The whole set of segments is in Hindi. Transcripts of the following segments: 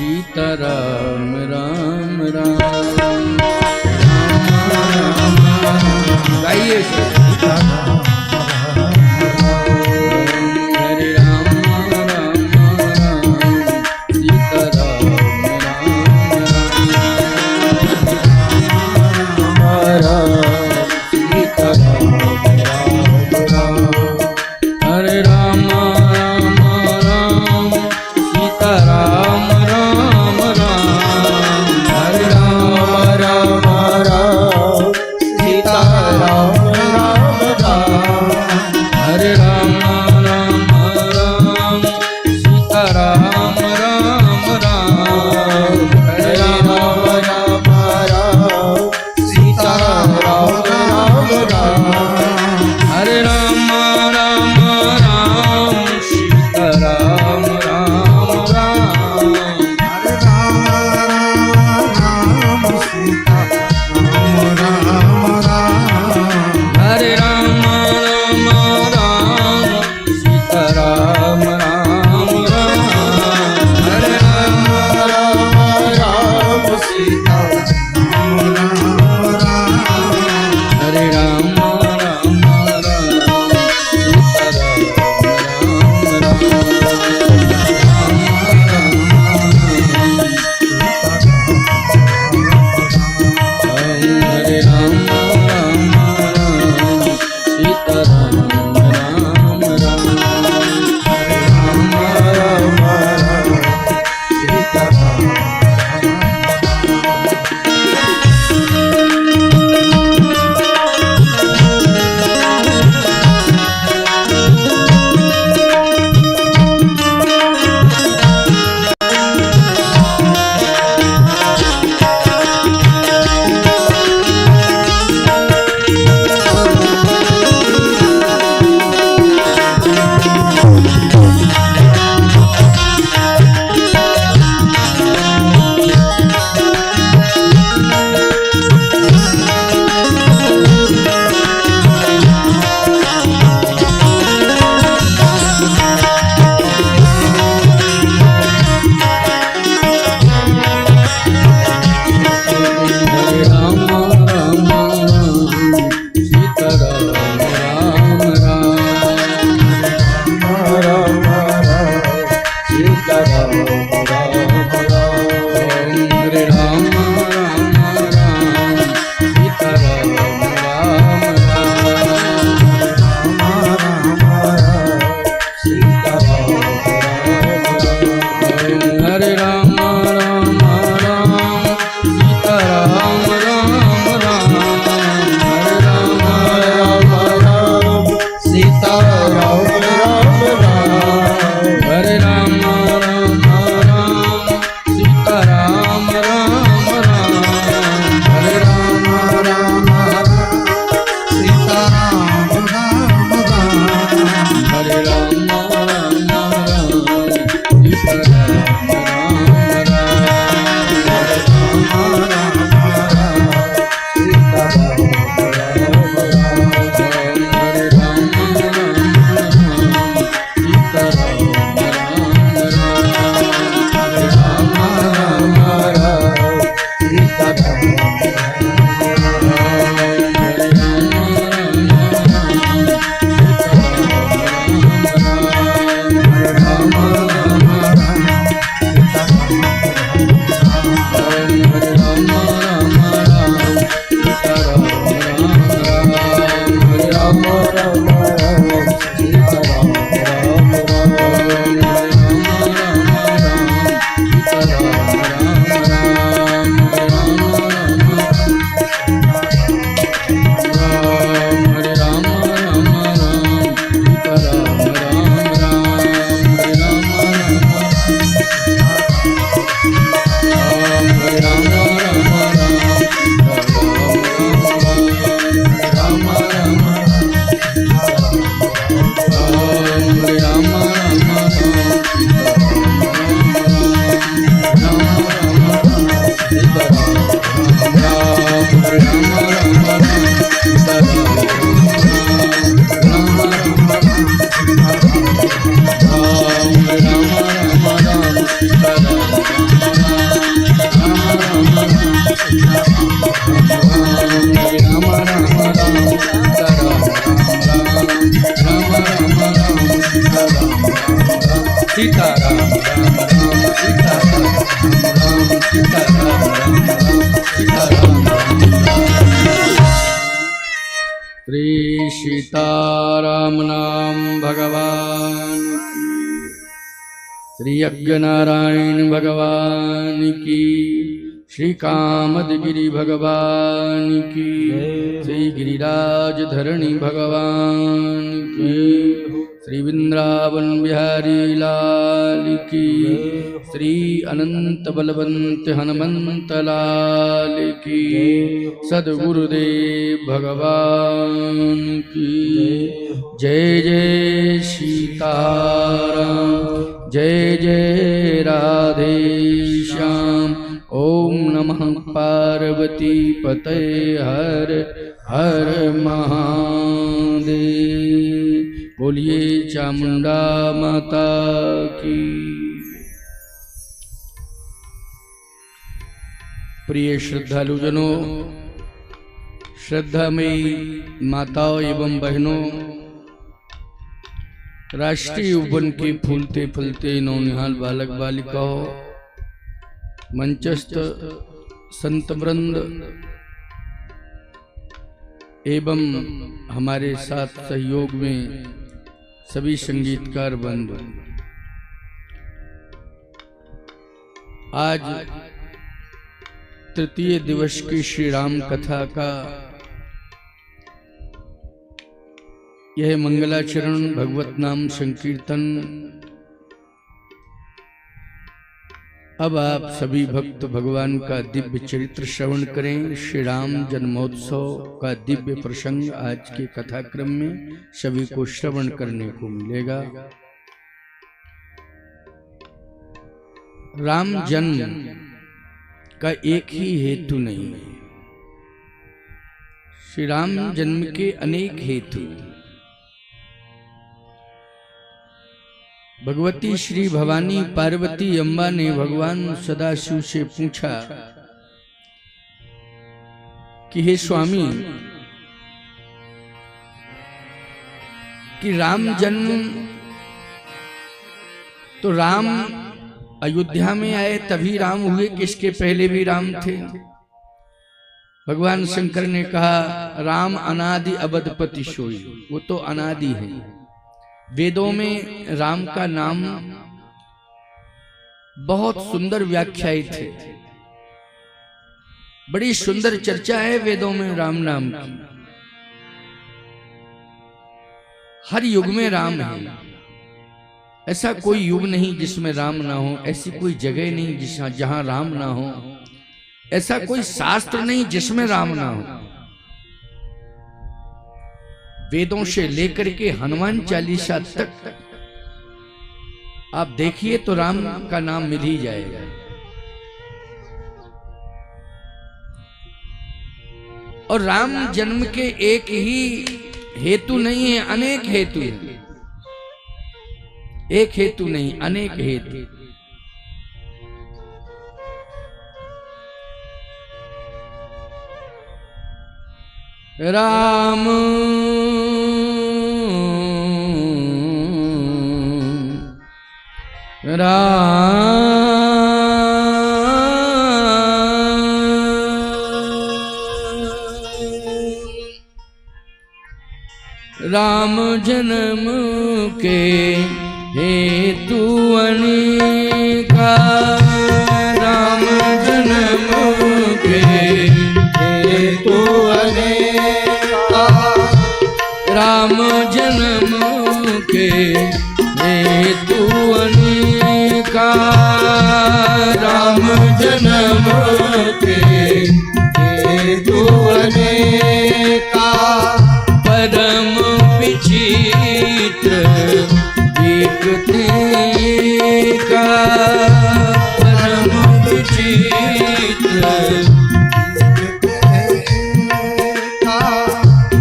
सीताराम राम राम गाइए हरे राम राम राम सीताराम राम राम सीताराम हरे राम राम राम सीताराम राम राम हरे राम राम राम सीताराम राम राम हरे राम राम राम सीताराम राम राम हरे राम राम राम सीताराम राम राम हरे राम राम राम सीताराम राम राम हरे राम राम सीताराम राम राम हरे राम राम राम सीताराम राम राम हरे राम राम राम सीताराम राम राम हरे राम राम राम राम सीताराम राम राम सीताराम राम सीताराम राम राम सीताराम श्री सीताराम नाम भगवान की, श्री यज्ञनारायण भगवान की, श्री कामदगिरि भगवान की, श्री गिरिराज धरणी भगवान की, श्री वृंदावन बिहारी लाल की, श्री अनंत बलवंत हनुमंत लाल की, सद्गुरुदेव भगवान की जय। जय सीताराम, जय जय राधे श्याम। ओम नमः पार्वती पते हर हर महादेव। बोलिए चामुंडा माता की। प्रिय श्रद्धालुजनों, श्रद्धामयी माताओं एवं बहनों, राष्ट्रीय उपवन के फूलते फलते नौनिहाल बालक बालिकाओं, मंचस्थ संत वृंद एवं हमारे साथ सहयोग में सभी संगीतकार बंधु, आज तृतीय दिवस की श्री राम कथा का यह मंगलाचरण भगवत नाम संकीर्तन अब आप सभी भक्त भगवान का दिव्य चरित्र श्रवण करें। श्री राम जन्मोत्सव का दिव्य प्रसंग आज के कथाक्रम में सभी को श्रवण करने को मिलेगा। राम जन्म का एक ही हेतु नहीं है, श्री राम जन्म के अनेक हेतु। भगवती श्री भवानी पार्वती अम्बा ने भगवान सदाशिव से पूछा कि हे स्वामी, कि राम जन्म तो राम अयोध्या में आए तभी राम हुए, किसके पहले भी राम थे? भगवान शंकर ने कहा राम अनादि अवधपति सोई, वो तो अनादि है। वेदों में राम का नाम बहुत सुंदर व्याख्यायित है, बड़ी सुंदर चर्चा है वेदों में राम नाम की। हर युग में राम है, ऐसा कोई युग नहीं जिसमें राम ना हो, ऐसी कोई जगह नहीं जहां राम ना हो, ऐसा कोई शास्त्र नहीं जिसमें राम ना हो। वेदों से लेकर के हनुमान चालीसा तक आप देखिए तो राम का नाम मिल ही जाएगा। और राम जन्म के एक ही हेतु नहीं है, अनेक हेतु है। एक हेतु नहीं, अनेक हेतु। राम राम जन्म के हेतु अनेका, राम जन्म के हेतु अनेका, राम जन्म के हेतु अनेका, राम जन्म के हेतु अनेका, परम विचित्र एक का, परम विचित्र,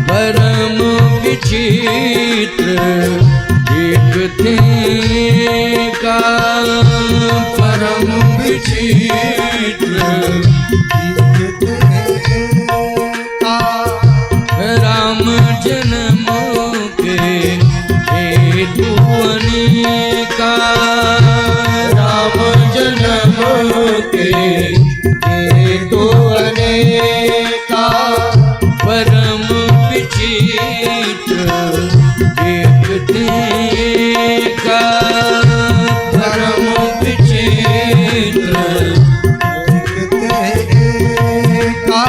परम विचित्र एक का, परम विचित्र राम जन्म के हेतु अनेका। के ये तो अनेका परम विचित्र एक देखा, परम विचित्र का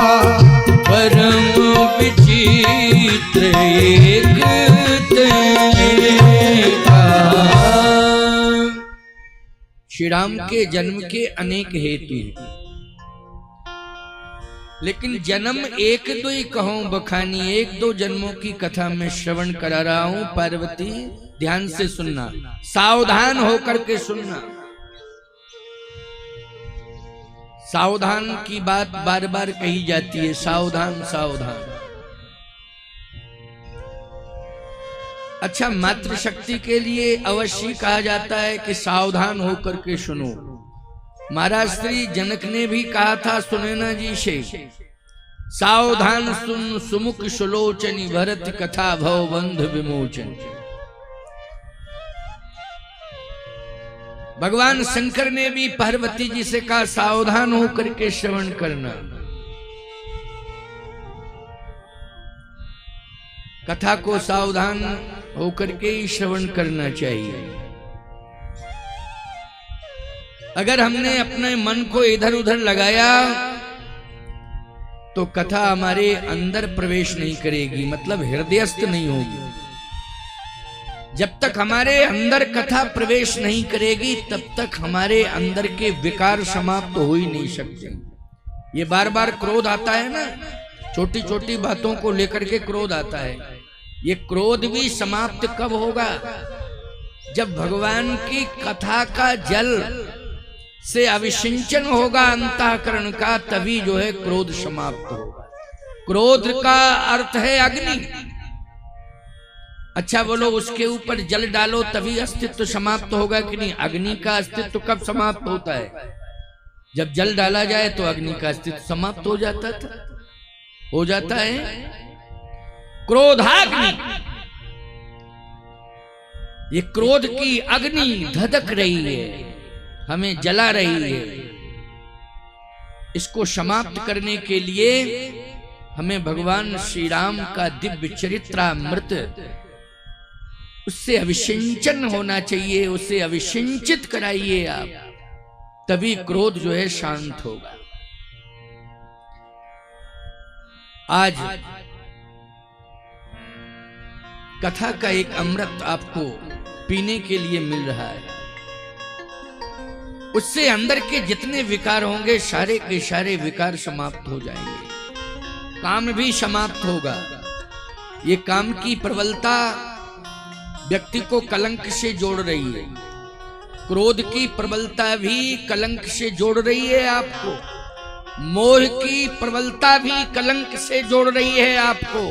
परम विचित्र एक देखा। श्री राम के जन्म के अनेक हेतु हैं, लेकिन जन्म एक दो ही कहूं बखानी, एक दो जन्मों की कथा में श्रवण करा रहा हूं। पार्वती ध्यान से सुनना, सावधान होकर के सुनना। सावधान की बात बार बार कही जाती है, सावधान सावधान। अच्छा, मातृशक्ति के लिए अवश्य कहा जाता है कि सावधान होकर के सुनो। महाराज श्री जनक ने भी कहा था सुनैना जी से, सावधान सुन सुमुख सुलोचनी भरत कथा भव बंध विमोचन। भगवान शंकर ने भी पार्वती जी से कहा सावधान होकर के श्रवण करना। कथा को सावधान होकर के ही श्रवण करना चाहिए। अगर हमने अपने मन को इधर उधर लगाया तो कथा हमारे अंदर प्रवेश नहीं करेगी, मतलब हृदयस्थ नहीं होगी। जब तक हमारे अंदर कथा प्रवेश नहीं करेगी तब तक हमारे अंदर के विकार समाप्त हो ही नहीं सकते। ये बार बार क्रोध आता है ना, छोटी छोटी बातों को लेकर के क्रोध आता है। ये क्रोध भी समाप्त कब होगा? जब भगवान की कथा का जल से अभिसिंचन होगा अंतःकरण का, तभी जो है क्रोध समाप्त होगा। क्रोध का अर्थ है अग्नि। अच्छा बोलो, उसके ऊपर जल डालो तभी अस्तित्व समाप्त होगा कि नहीं? अग्नि का अस्तित्व कब समाप्त होता है? जब जल डाला जाए तो अग्नि का अस्तित्व समाप्त हो जाता था, हो जाता है। क्रोधाग्नि, ये क्रोध की अग्नि धधक रही है, हमें जला रही है। इसको समाप्त करने के लिए हमें भगवान श्री राम का दिव्य चरित्रामृत, उससे अभिसिंचन होना चाहिए, उससे अभिसिंचित कराइए आप, तभी क्रोध जो है शांत होगा। आज कथा का एक अमृत आपको पीने के लिए मिल रहा है। उससे अंदर के जितने विकार होंगे सारे के सारे विकार समाप्त हो जाएंगे, काम भी समाप्त होगा। ये काम की प्रबलता व्यक्ति को कलंक से जोड़ रही है, क्रोध की प्रबलता भी कलंक से जोड़ रही है आपको, मोह की प्रबलता भी कलंक से जोड़ रही है आपको,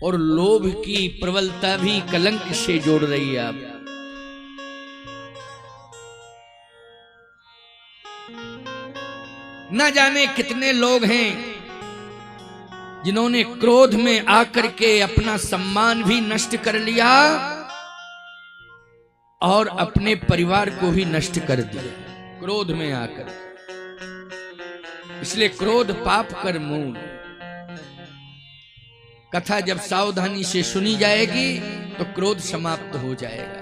और लोभ की प्रबलता भी कलंक से जोड़ रही है आपको। न जाने कितने लोग हैं जिन्होंने क्रोध में आकर के अपना सम्मान भी नष्ट कर लिया और अपने परिवार को भी नष्ट कर दिया क्रोध में आकर। इसलिए क्रोध पाप कर मूल। कथा जब सावधानी से सुनी जाएगी तो क्रोध समाप्त हो जाएगा।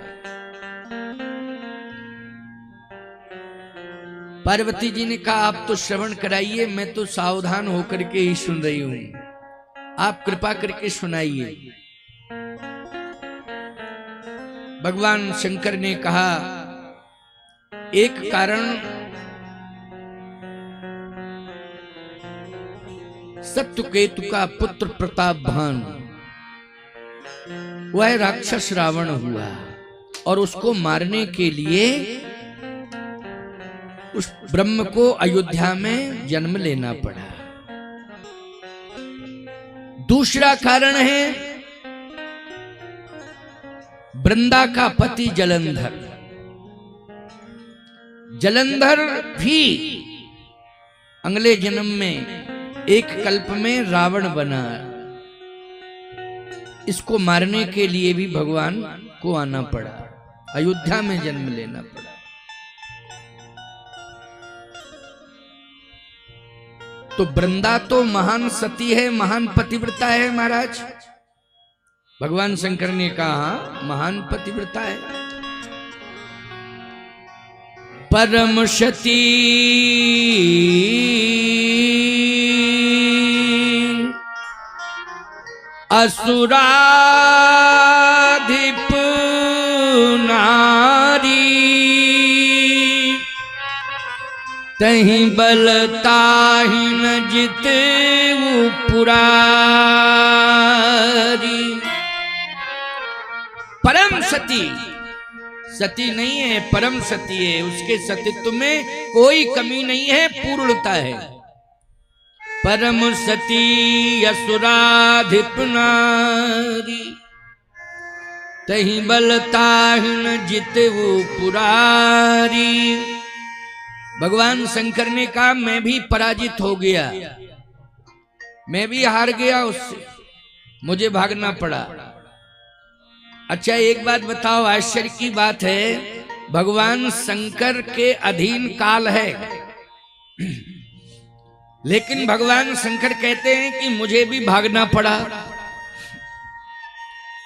पार्वती जी ने कहा आप तो श्रवण कराइए, मैं तो सावधान होकर के ही सुन रही हूं, आप कृपा करके सुनाइए। भगवान शंकर ने कहा एक कारण सत्यकेतु का पुत्र प्रतापभान, वह राक्षस रावण हुआ और उसको मारने के लिए उस ब्रह्म को अयोध्या में जन्म लेना पड़ा। दूसरा कारण है वृंदा का पति जलंधर। जलंधर भी अगले जन्म में एक कल्प में रावण बना। इसको मारने के लिए भी भगवान को आना पड़ा, अयोध्या में जन्म लेना पड़ा। तो वृंदा तो महान सती है, महान पतिव्रता है महाराज। भगवान शंकर ने कहा महान पतिव्रता है। परम सती असुराधिप नारी, तहीं बलताहि न जिते वो पुरारी। परम सती, सती नहीं है, परम सती है। उसके सतीत्व में कोई कमी नहीं है, पूर्णता है। परम सती असुराधिप नारी, तहीं बलताहि न जिते वो पुरारी। भगवान शंकर ने कहा मैं भी पराजित हो गया, मैं भी हार गया उससे, मुझे भागना पड़ा। अच्छा एक बात बताओ, आश्चर्य की बात है, भगवान शंकर के अधीन काल है, लेकिन भगवान शंकर कहते हैं कि मुझे भी भागना पड़ा।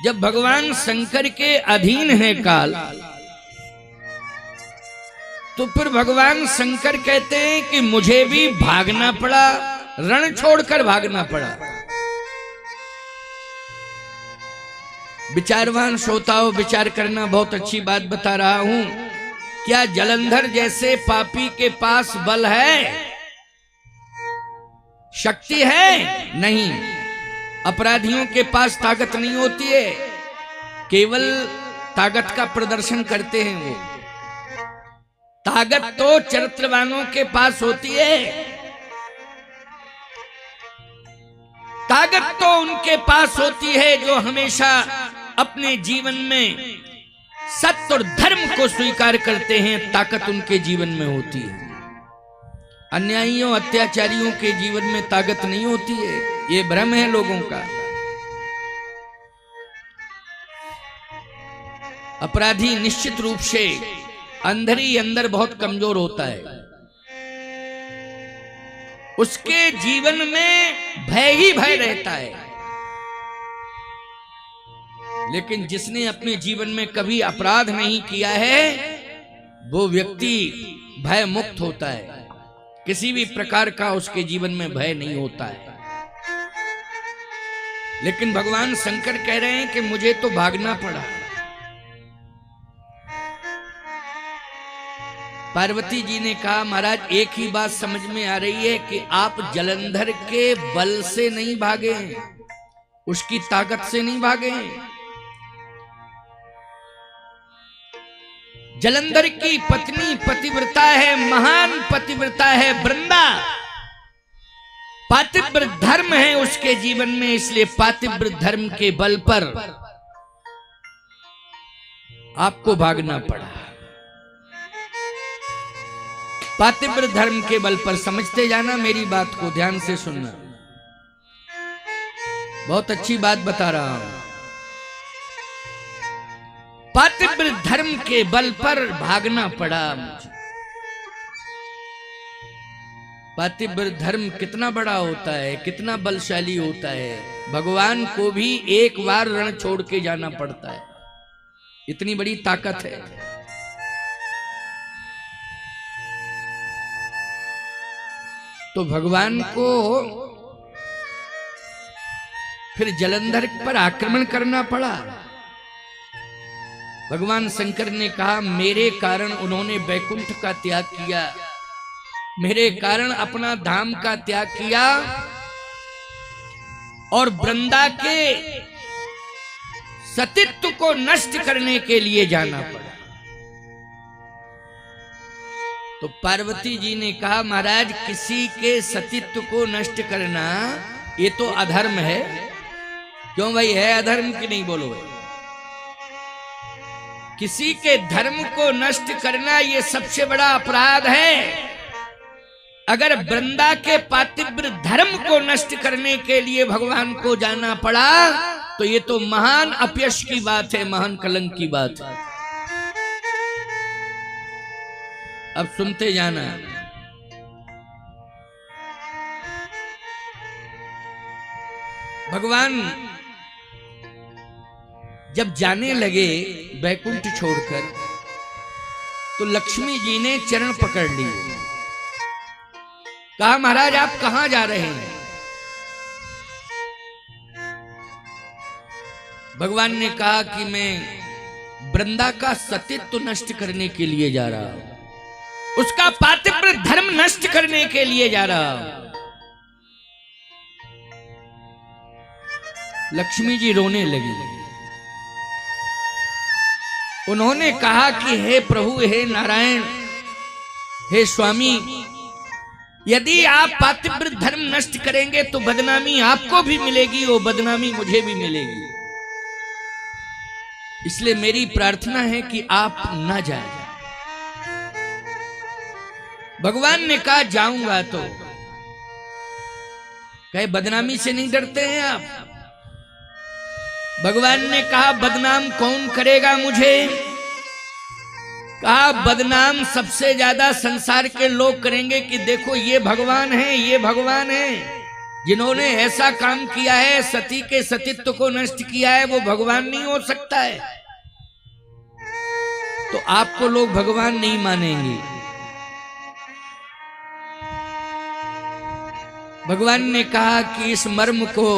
जब भगवान शंकर के अधीन है काल, तो फिर भगवान शंकर कहते हैं कि मुझे भी भागना पड़ा, रण छोड़कर भागना पड़ा। विचारवान श्रोताओं, विचार करना, बहुत अच्छी बात बता रहा हूं। क्या जलंधर जैसे पापी के पास बल है, शक्ति है? नहीं। अपराधियों के पास ताकत नहीं होती है, केवल ताकत का प्रदर्शन करते हैं वो। ताकत तो चरित्रवानों के पास होती है, ताकत तो उनके पास होती है जो हमेशा अपने जीवन में सत्य और धर्म को स्वीकार करते हैं। ताकत उनके जीवन में होती है। अन्यायियों, अत्याचारियों के जीवन में ताकत नहीं होती है, ये भ्रम है लोगों का। अपराधी निश्चित रूप से अंदर ही अंदर बहुत कमजोर होता है, उसके जीवन में भय ही भय रहता है। लेकिन जिसने अपने जीवन में कभी अपराध नहीं किया है, वो व्यक्ति भय मुक्त होता है, किसी भी प्रकार का उसके जीवन में भय नहीं होता है। लेकिन भगवान शंकर कह रहे हैं कि मुझे तो भागना पड़ा। पार्वती जी ने कहा महाराज एक ही बात समझ में आ रही है कि आप जलंधर के बल से नहीं भागे हैं, उसकी ताकत से नहीं भागे हैं। जलंधर की पत्नी पतिव्रता है, महान पतिव्रता है वृंदा, पातिव्र धर्म है उसके जीवन में, इसलिए पातिव्र धर्म के बल पर आपको भागना पड़ा। पातिव्र धर्म के बल पर, समझते जाना, मेरी बात को ध्यान से सुनना, बहुत अच्छी बात बता रहा हूं। पातिव्र धर्म के बल पर भागना पड़ा मुझे। पातिव्र धर्म कितना बड़ा होता है, कितना बलशाली होता है। भगवान को भी एक बार रण छोड़ के जाना पड़ता है, इतनी बड़ी ताकत है। तो भगवान को फिर जलंधर पर आक्रमण करना पड़ा। भगवान शंकर ने कहा मेरे कारण उन्होंने वैकुंठ का त्याग किया, मेरे कारण अपना धाम का त्याग किया और वृंदा के सतीत्व को नष्ट करने के लिए जाना पड़ा। तो पार्वती जी ने कहा महाराज किसी के सतीत्व को नष्ट करना ये तो अधर्म है। क्यों भाई, है अधर्म कि नहीं, बोलो भाई। किसी के धर्म को नष्ट करना ये सबसे बड़ा अपराध है। अगर वृंदा के पातिव्र धर्म को नष्ट करने के लिए भगवान को जाना पड़ा तो ये तो महान अपयश की बात है, महान कलंक की बात है। अब सुनते जाना। भगवान जब जाने लगे बैकुंठ छोड़कर, तो लक्ष्मी जी ने चरण पकड़ लिए। कहा महाराज आप कहां जा रहे हैं? भगवान ने कहा कि मैं वृंदा का सतीत्व नष्ट करने के लिए जा रहा हूं, उसका पातिव्र धर्म नष्ट करने के लिए जा रहा हूं। लक्ष्मी जी रोने लगी। उन्होंने कहा कि हे प्रभु, हे नारायण, हे स्वामी, यदि आप पातिव्र धर्म नष्ट करेंगे तो बदनामी आपको भी मिलेगी और बदनामी मुझे भी मिलेगी। इसलिए मेरी प्रार्थना है कि आप ना जाएं। भगवान ने कहा जाऊंगा तो। कहे बदनामी से नहीं डरते हैं आप? भगवान ने कहा बदनाम कौन करेगा मुझे? कहा बदनाम सबसे ज्यादा संसार के लोग करेंगे कि देखो ये भगवान है, ये भगवान है, जिन्होंने ऐसा काम किया है, सती के सतीत्व को नष्ट किया है, वो भगवान नहीं हो सकता है। तो आपको लोग भगवान नहीं मानेंगे। भगवान ने कहा कि इस मर्म को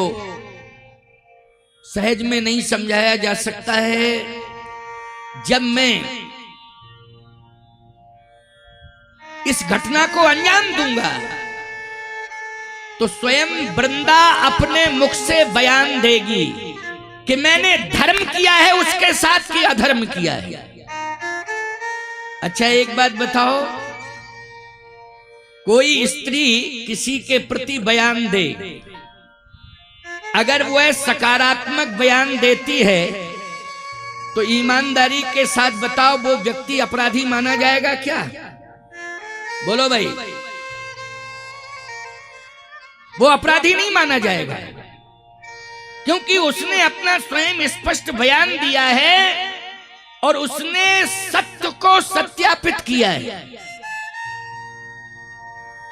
सहज में नहीं समझाया जा सकता है। जब मैं इस घटना को अंजाम दूंगा तो स्वयं वृंदा अपने मुख से बयान देगी कि मैंने धर्म किया है उसके साथ कि अधर्म किया है। अच्छा एक बात बताओ, कोई स्त्री किसी के प्रति बयान दे, अगर वह सकारात्मक बयान देती है तो ईमानदारी के साथ बताओ वो व्यक्ति अपराधी माना जाएगा क्या? बोलो भाई, वो अपराधी नहीं माना जाएगा, क्योंकि उसने अपना स्वयं स्पष्ट बयान दिया है और उसने सत्य को सत्यापित किया है।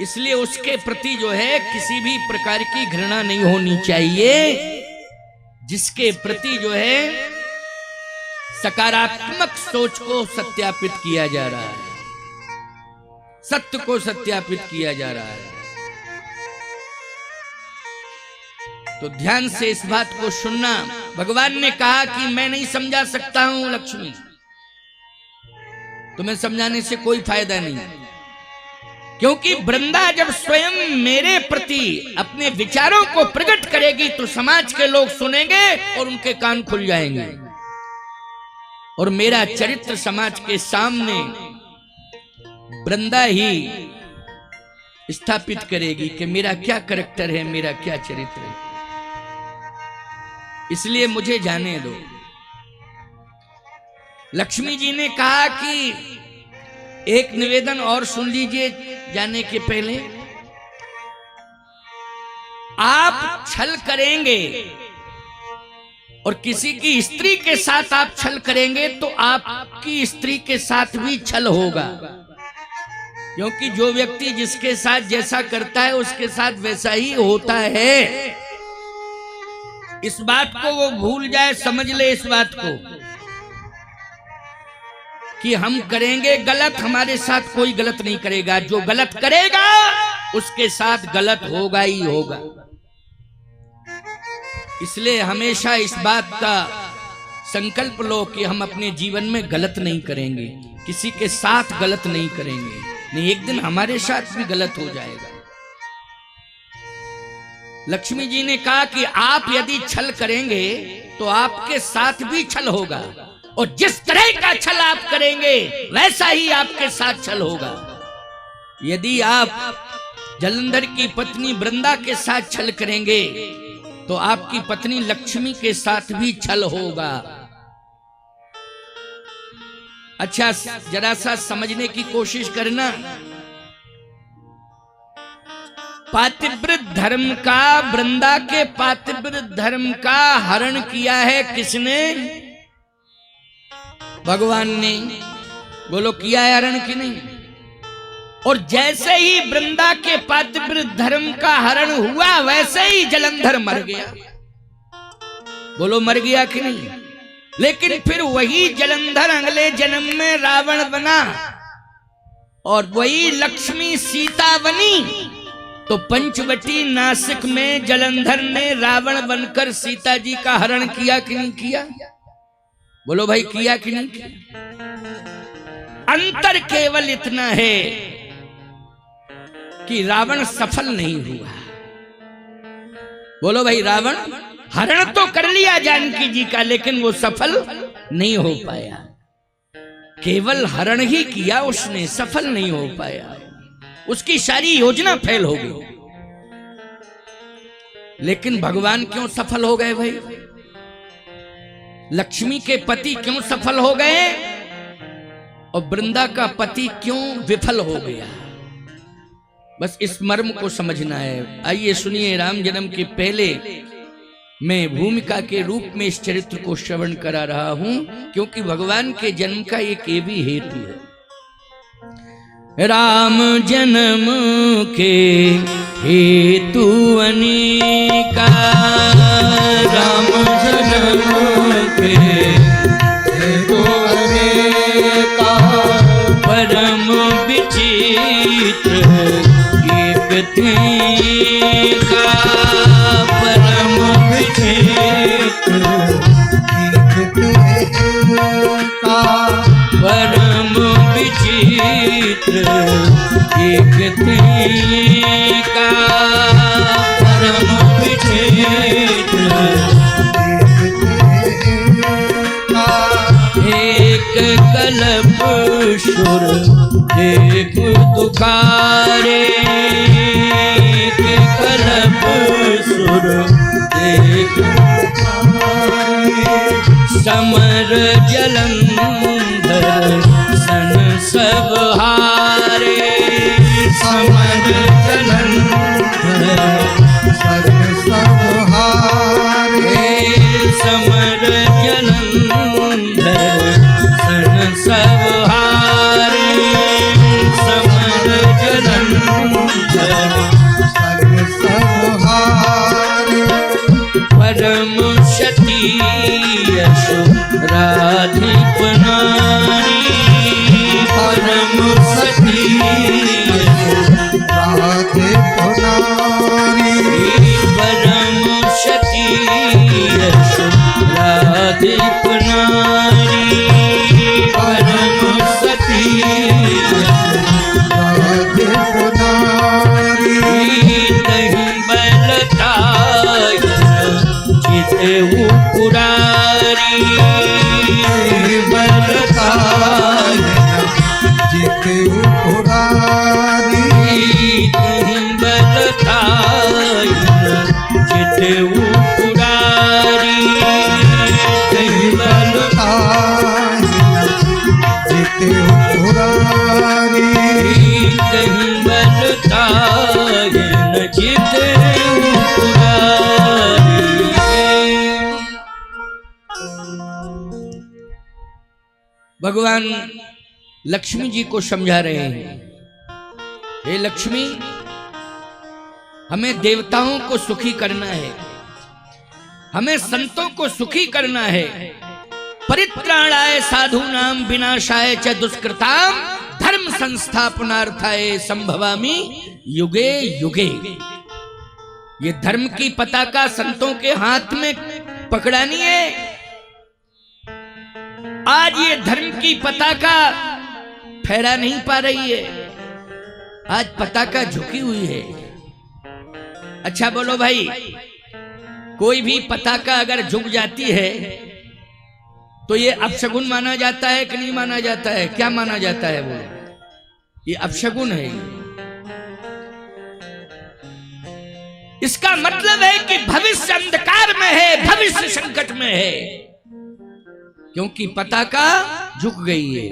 इसलिए उसके प्रति जो है किसी भी प्रकार की घृणा नहीं होनी चाहिए, जिसके प्रति जो है सकारात्मक सोच को सत्यापित किया जा रहा है, सत्य को सत्यापित किया जा रहा है। तो ध्यान से इस बात को सुनना। भगवान ने कहा कि मैं नहीं समझा सकता हूं लक्ष्मी, तुम्हें समझाने से कोई फायदा नहीं, क्योंकि वृंदा जब स्वयं मेरे प्रति अपने विचारों को प्रकट करेगी तो समाज के लोग सुनेंगे और उनके कान खुल जाएंगे, और मेरा चरित्र समाज के सामने वृंदा ही स्थापित करेगी कि मेरा क्या कैरेक्टर है, मेरा क्या चरित्र है। इसलिए मुझे जाने दो। लक्ष्मी जी ने कहा कि एक निवेदन और सुन लीजिए जाने के पहले। आप छल करेंगे और किसी की स्त्री के साथ आप छल करेंगे तो आपकी स्त्री के साथ भी छल होगा, क्योंकि जो व्यक्ति जिसके साथ जैसा करता है उसके साथ वैसा ही होता है। इस बात को वो भूल जाए, समझ ले इस बात को कि हम करेंगे गलत, हमारे साथ कोई गलत नहीं करेगा, जो गलत करेगा उसके साथ गलत होगा ही होगा। इसलिए हमेशा इस बात का संकल्प लो कि हम अपने जीवन में गलत नहीं करेंगे, किसी के साथ गलत नहीं करेंगे, नहीं एक दिन हमारे साथ भी गलत हो जाएगा। लक्ष्मी जी ने कहा कि आप यदि छल करेंगे तो आपके साथ भी छल होगा, और जिस तरह का छल आप करेंगे वैसा ही आपके साथ छल होगा। यदि आप जलंधर की पत्नी वृंदा के साथ छल करेंगे तो आपकी पत्नी लक्ष्मी के साथ भी छल होगा। अच्छा जरा सा समझने की कोशिश करना। पातिव्र धर्म का, वृंदा के पातिव्र धर्म का हरण किया है किसने? भगवान ने। बोलो किया है हरण कि नहीं? और जैसे ही वृंदा के पातिव्र धर्म का हरण हुआ वैसे ही जलंधर मर गया। बोलो मर गया कि नहीं। लेकिन फिर वही जलंधर अगले जन्म में रावण बना और वही लक्ष्मी सीता बनी। तो पंचवटी नासिक में जलंधर ने रावण बनकर सीता जी का हरण किया कि नहीं किया? बोलो भाई किया कि नहीं किया? अंतर केवल इतना है कि रावण सफल नहीं हुआ। बोलो भाई, रावण हरण तो कर लिया जानकी जी का, लेकिन वो सफल नहीं हो पाया। केवल हरण ही किया उसने, सफल नहीं हो पाया। उसकी सारी योजना फेल हो गई। लेकिन भगवान क्यों सफल हो गए भाई? लक्ष्मी के पति क्यों सफल हो गए और वृंदा का पति क्यों विफल हो गया? बस इस मर्म को समझना है। आइए सुनिए, राम जन्म के पहले मैं भूमिका के रूप में इस चरित्र को श्रवण करा रहा हूं, क्योंकि भगवान के जन्म का एक ये भी हेतु है। राम जन्म के हेतु अनेका, राम जन्म के हेतु अनेका, परम विचित्र एक थे का, परम विचित्र एक का, परम विचित्र एक थे का, परम विचित्र एक कल्प सुर एक दुखारे, एक कल्प सुर एक समर जलंधर सन सब हारे, समर जलंधर सन सब हारे, समर जलंधर सन सब हारे, समर जलंधर सन सब हारे, परम सती यशो राधिप नारी, परम सती राधे पुनारी, परम सती यशो राधिप नारी, परम सती राधे पुनारी, नहीं बलता जिते पुरारी, बलता जिते पुरारी, नहीं बलता जिते पुरारी, नहीं बलता जिते पुरारी, कहीं बलता न जिते पुरारी। भगवान लक्ष्मी जी को समझा रहे हैं, हे लक्ष्मी, हमें देवताओं को सुखी करना है, हमें संतों को सुखी करना है। परित्राणाय साधूनां विनाशाय च दुष्कृतां धर्म संस्थापनार्थाय संभवामि युगे युगे। ये धर्म की पताका संतों के हाथ में पकड़ानी है। आज ये धर्म की पताका फहरा नहीं पा रही है, आज पताका झुकी हुई है। अच्छा बोलो भाई, कोई भी पताका अगर झुक जाती है तो ये अपशगुन माना जाता है कि नहीं माना जाता है? क्या माना जाता है? वो ये अपशगुन है। इसका मतलब है कि भविष्य अंधकार में है, भविष्य संकट में है, क्योंकि पताका झुक गई है।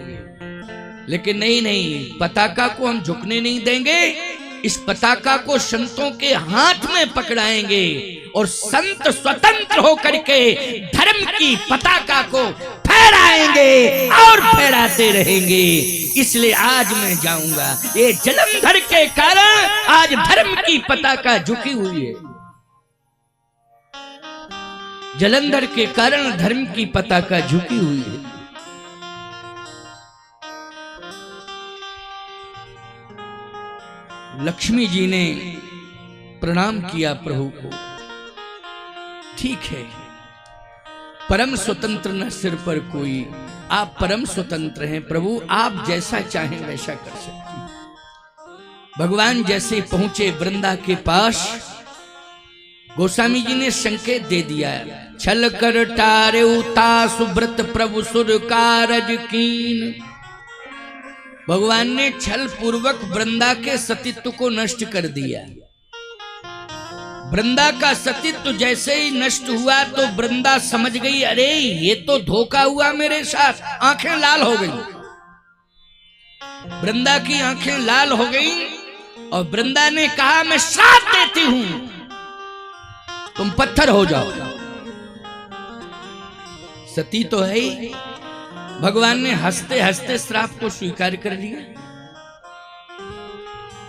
लेकिन नहीं नहीं, पताका को हम झुकने नहीं देंगे। इस पताका को संतों के हाथ में पकड़ाएंगे और संत स्वतंत्र होकर के धर्म की पताका को फहराएंगे और फहराते रहेंगे। इसलिए आज मैं जाऊंगा, ये जलंधर के कारण आज धर्म की पताका झुकी हुई है। जलंधर के कारण धर्म की पताका झुकी हुई है। लक्ष्मी जी ने प्रणाम किया प्रभु को। ठीक है, परम स्वतंत्र न सिर पर कोई, आप परम स्वतंत्र हैं प्रभु, आप जैसा चाहें वैसा कर सकते हैं। भगवान जैसे पहुंचे वृंदा के पास, गोस्वामी जी ने संकेत दे दिया, छल कर टारे उता सुब्रत प्रभु सुर कारज कीन। भगवान ने छल पूर्वक वृंदा के सतीत्व को नष्ट कर दिया। वृंदा का सतीत्व जैसे ही नष्ट हुआ तो वृंदा समझ गई, अरे ये तो धोखा हुआ मेरे साथ। आंखें लाल हो गई, वृंदा की आंखें लाल हो गई और वृंदा ने कहा, मैं श्राप देती हूं, तुम पत्थर हो जाओ। सती तो है ही, भगवान ने हंसते हंसते श्राप को स्वीकार कर लिया।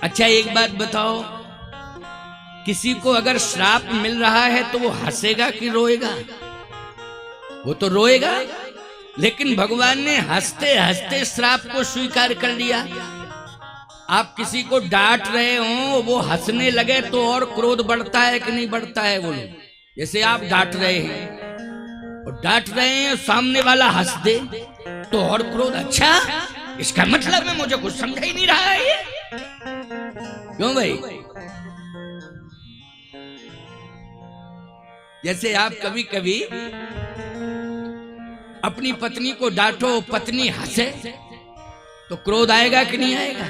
अच्छा एक बात बताओ, किसी को अगर श्राप मिल रहा है तो वो हंसेगा कि रोएगा? वो तो रोएगा। लेकिन भगवान ने हंसते हंसते श्राप को स्वीकार कर लिया। आप किसी को डांट रहे हो, वो हंसने लगे तो और क्रोध बढ़ता है कि नहीं बढ़ता है? बोलो, जैसे आप डांट रहे हैं और डांट रहे हैं, सामने वाला हंस दे तो और क्रोध। अच्छा, इसका मतलब है मुझे कुछ समझ ही नहीं रहा है ये। क्यों भाई? जैसे आप कभी कभी अपनी पत्नी को डांटो, पत्नी हंसे तो क्रोध आएगा कि नहीं आएगा?